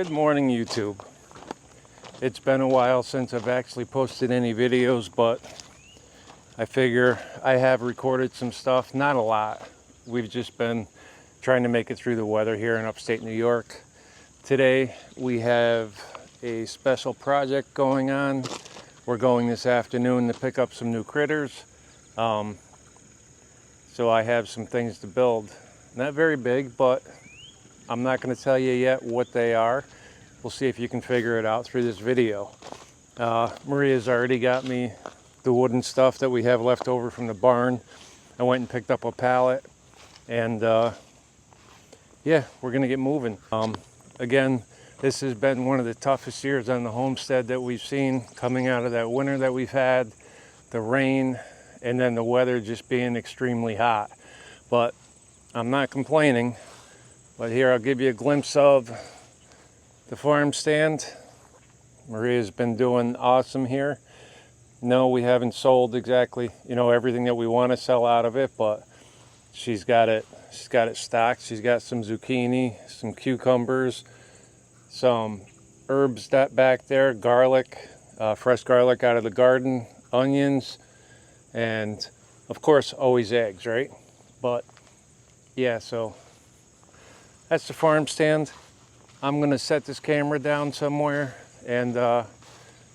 Good morning, YouTube. It's been a while since I've actually posted any videos, but I figure I have recorded some stuff, not a lot. We've just been trying to make it through the weather here in upstate New York. Today we have a special project going on. We're going this afternoon to pick up some new critters. So I have some things to build. Not very big, but I'm not going to tell you yet what they are. We'll see if you can figure it out through this video. Maria's already got me the wooden stuff that we have left over from the barn. I went and picked up a pallet, and yeah, we're going to get moving. Again, this has been one of the toughest years on the homestead that we've seen, coming out of that winter that we've had, the rain, and then the weather just being extremely hot. But I'm not complaining. But here I'll give you a glimpse of the farm stand. Maria's been doing awesome here. No, we haven't sold exactly, everything that we want to sell out of it, but she's got it stocked. She's got some zucchini, some cucumbers, some herbs that back there, garlic, fresh garlic out of the garden, onions, and of course always eggs, right? But yeah, so that's the farm stand. I'm gonna set this camera down somewhere and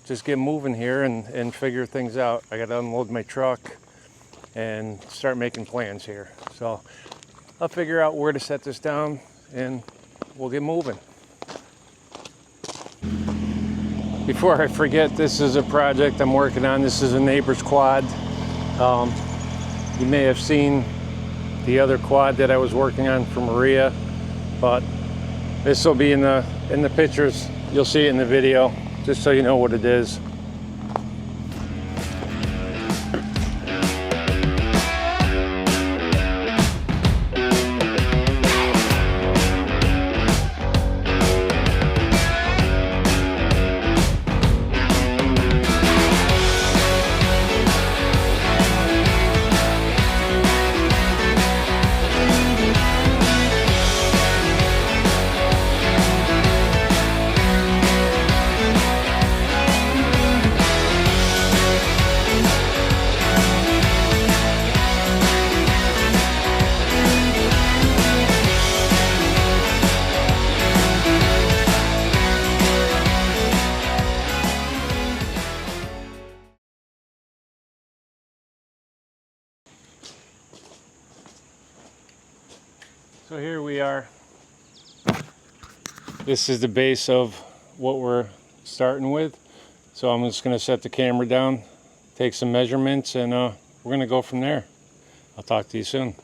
just get moving here and figure things out. I gotta unload my truck and start making plans here. So I'll figure out where to set this down and we'll get moving. Before I forget, this is a project I'm working on. This is a neighbor's quad. You may have seen the other quad that I was working on for Maria, but this will be in the pictures. You'll see it in the video, just so you know what it is. So here we are. This is the base of what we're starting with. So I'm just going to set the camera down, take some measurements, and we're going to go from there. I'll talk to you soon.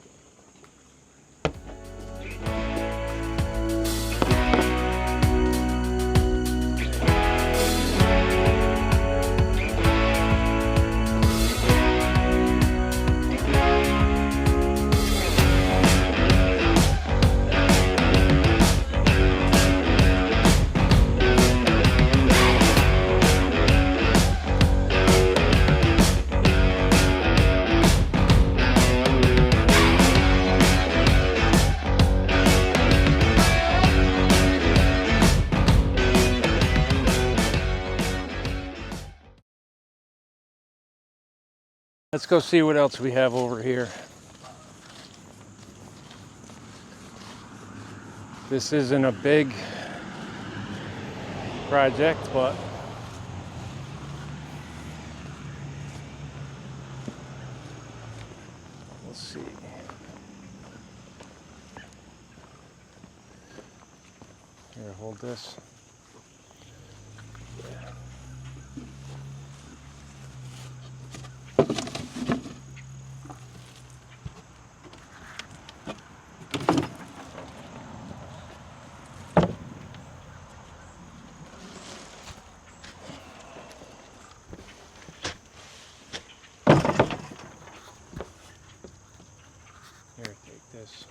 Let's go see what else we have over here. This isn't a big project, but we'll see. Here, hold this. Yeah. Here, take this.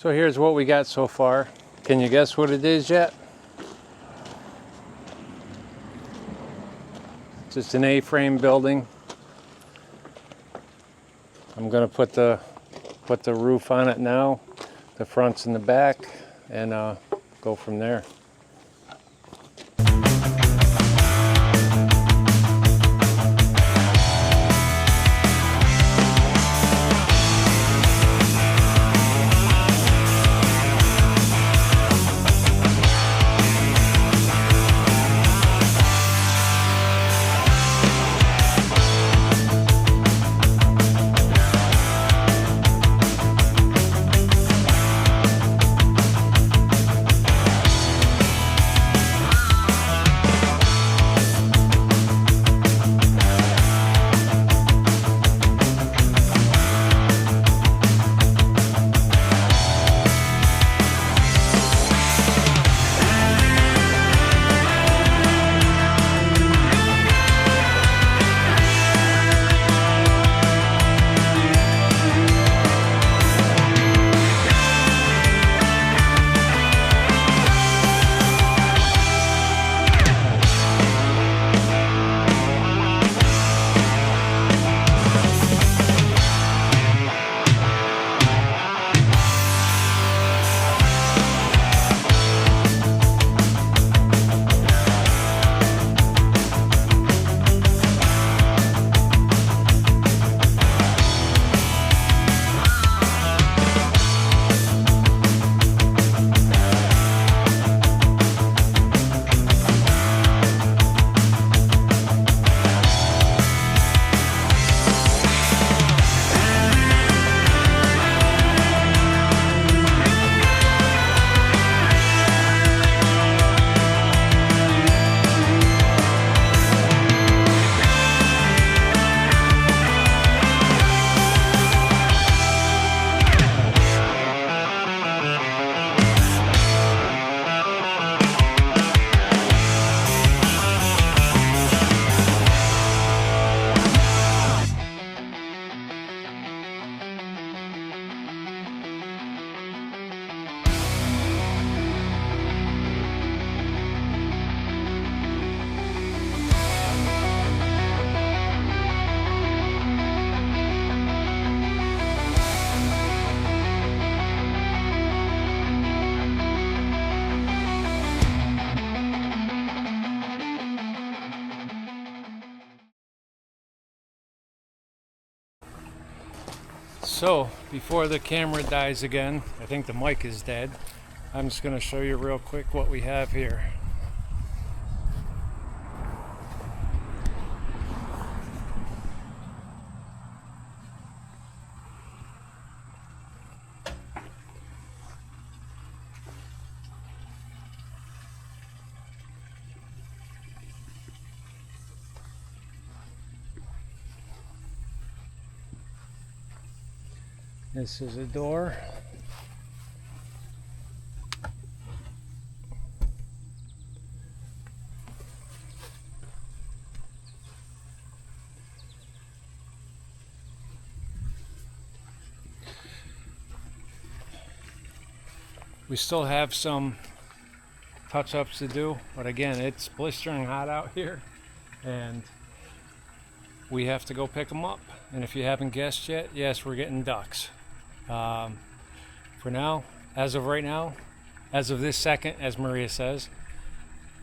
So here's what we got so far. Can you guess what it is yet? Just an A-frame building. I'm gonna put the roof on it now, the fronts and the back, and go from there. So, before the camera dies again, I think the mic is dead, I'm just going to show you real quick what we have here. This is a door. We still have some touch-ups to do, but again, it's blistering hot out here, and we have to go pick them up. And if you haven't guessed yet, yes, we're getting ducks. For now, as of right now, as of this second, as Maria says,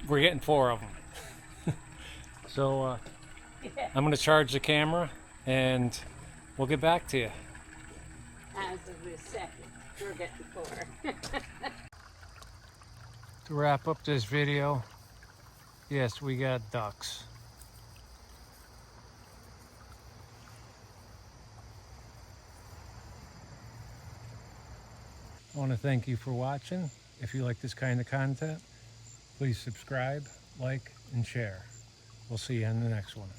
we're getting 4 of them. So I'm going to charge the camera and we'll get back to you. As of this second, we're getting 4. To wrap up this video, yes, we got ducks. I want to thank you for watching. If you like this kind of content, please subscribe, like, and share. We'll see you in the next one.